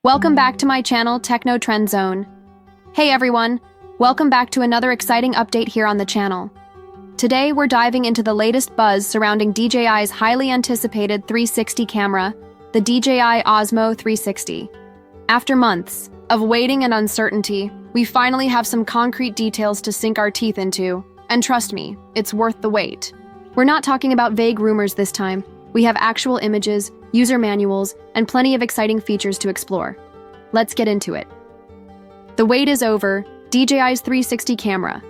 Welcome back to my channel, Techno Trend Zone. Hey everyone, welcome back to another exciting update here on the channel. Today we're diving into the latest buzz surrounding DJI's highly anticipated 360 camera, the DJI Osmo 360. After months of waiting and uncertainty, we finally have some concrete details to sink our teeth into, and trust me, it's worth the wait. We're not talking about vague rumors this time. We have actual images, user manuals, and plenty of exciting features to explore. Let's get into it. The wait is over. DJI's 360 camera.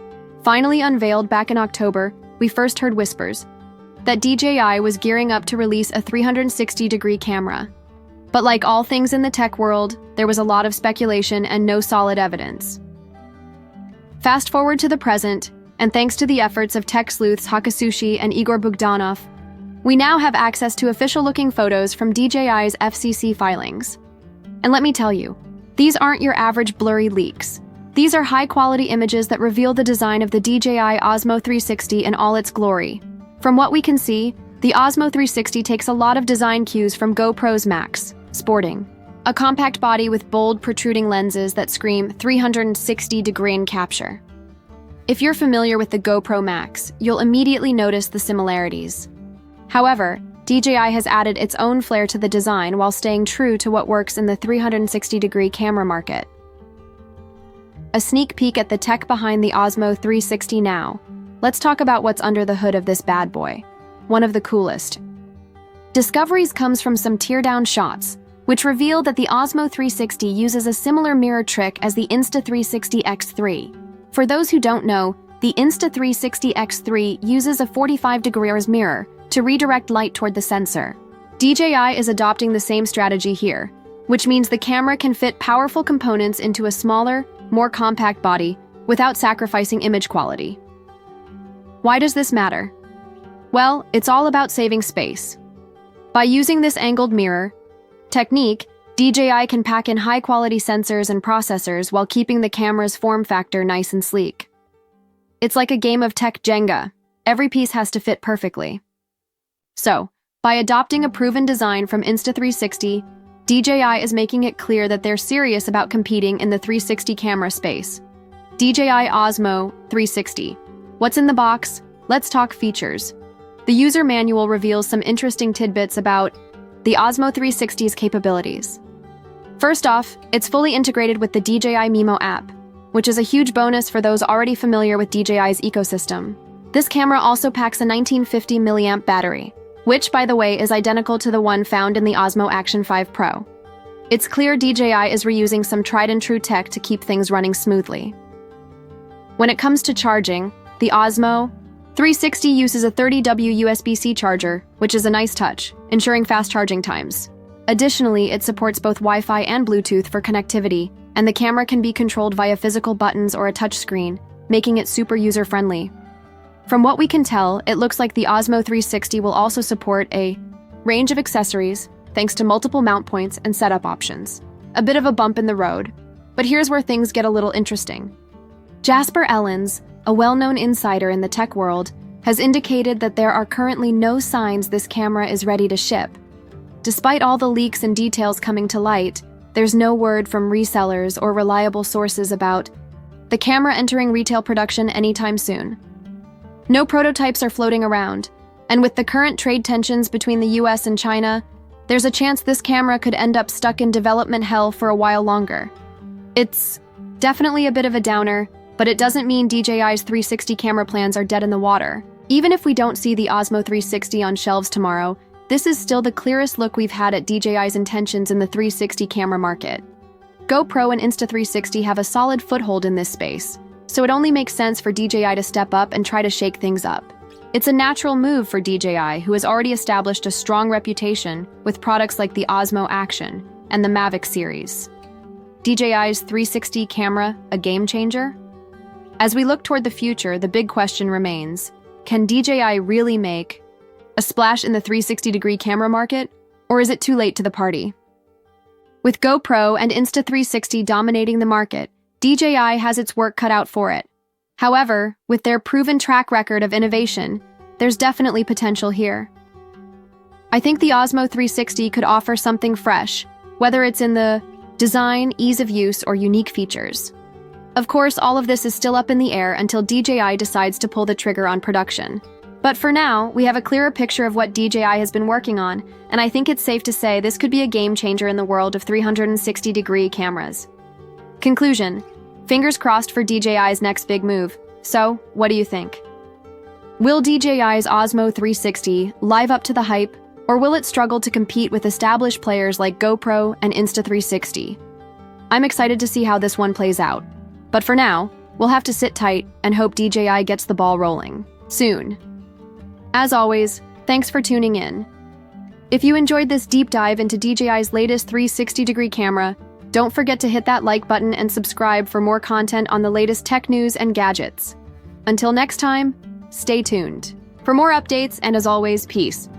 Finally unveiled back in October, we first heard whispers that DJI was gearing up to release a 360-degree camera. But like all things in the tech world, there was a lot of speculation and no solid evidence. Fast forward to the present, and thanks to the efforts of tech sleuths Hakasushi and Igor Bogdanov, we now have access to official-looking photos from DJI's FCC filings. And let me tell you, these aren't your average blurry leaks. These are high-quality images that reveal the design of the DJI Osmo 360 in all its glory. From what we can see, the Osmo 360 takes a lot of design cues from GoPro's Max, Sporting, a compact body with bold, protruding lenses that scream 360-degree capture. If you're familiar with the GoPro Max, you'll immediately notice the similarities. However, DJI has added its own flair to the design while staying true to what works in the 360-degree camera market. A sneak peek at the tech behind the Osmo 360 now. Let's talk about what's under the hood of this bad boy. One of the coolest discoveries comes from some teardown shots, which reveal that the Osmo 360 uses a similar mirror trick as the Insta360 X3. For those who don't know, the Insta360 X3 uses a 45-degree mirror to redirect light toward the sensor. DJI is adopting the same strategy here, which means the camera can fit powerful components into a smaller, more compact body without sacrificing image quality. Why does this matter? Well, it's all about saving space. By using this angled mirror technique, DJI can pack in high-quality sensors and processors while keeping the camera's form factor nice and sleek. It's like a game of tech Jenga. Every piece has to fit perfectly. So, by adopting a proven design from Insta360, DJI is making it clear that they're serious about competing in the 360 camera space. DJI Osmo 360. What's in the box? Let's talk features. The user manual reveals some interesting tidbits about the Osmo 360's capabilities. First off, it's fully integrated with the DJI Mimo app, which is a huge bonus for those already familiar with DJI's ecosystem. This camera also packs a 1950 mAh battery, which, by the way, is identical to the one found in the Osmo Action 5 Pro. It's clear DJI is reusing some tried-and-true tech to keep things running smoothly. When it comes to charging, the Osmo 360 uses a 30W USB-C charger, which is a nice touch, ensuring fast charging times. Additionally, it supports both Wi-Fi and Bluetooth for connectivity, and the camera can be controlled via physical buttons or a touchscreen, making it super user-friendly. From what we can tell, it looks like the Osmo 360 will also support a range of accessories, thanks to multiple mount points and setup options. A bit of a bump in the road, but here's where things get a little interesting. Jasper Ellens, a well-known insider in the tech world, has indicated that there are currently no signs this camera is ready to ship. Despite all the leaks and details coming to light, there's no word from resellers or reliable sources about the camera entering retail production anytime soon. No prototypes are floating around, and with the current trade tensions between the US and China, there's a chance this camera could end up stuck in development hell for a while longer. It's definitely a bit of a downer, but it doesn't mean DJI's 360 camera plans are dead in the water. Even if we don't see the Osmo 360 on shelves tomorrow, this is still the clearest look we've had at DJI's intentions in the 360 camera market. GoPro and Insta360 have a solid foothold in this space, so it only makes sense for DJI to step up and try to shake things up. It's a natural move for DJI, who has already established a strong reputation with products like the Osmo Action and the Mavic series. DJI's 360 camera, a game changer? As we look toward the future, the big question remains, can DJI really make a splash in the 360-degree camera market, or is it too late to the party? With GoPro and Insta360 dominating the market, DJI has its work cut out for it. However, with their proven track record of innovation, there's definitely potential here. I think the Osmo 360 could offer something fresh, whether it's in the design, ease of use, or unique features. Of course, all of this is still up in the air until DJI decides to pull the trigger on production. But for now, we have a clearer picture of what DJI has been working on, and I think it's safe to say this could be a game changer in the world of 360-degree cameras. Conclusion: fingers crossed for DJI's next big move. So, what do you think? Will DJI's Osmo 360 live up to the hype, or will it struggle to compete with established players like GoPro and Insta360? I'm excited to see how this one plays out. But for now, we'll have to sit tight and hope DJI gets the ball rolling soon. As always, thanks for tuning in. If you enjoyed this deep dive into DJI's latest 360-degree camera, don't forget to hit that like button and subscribe for more content on the latest tech news and gadgets. Until next time, stay tuned for more updates, and as always, peace.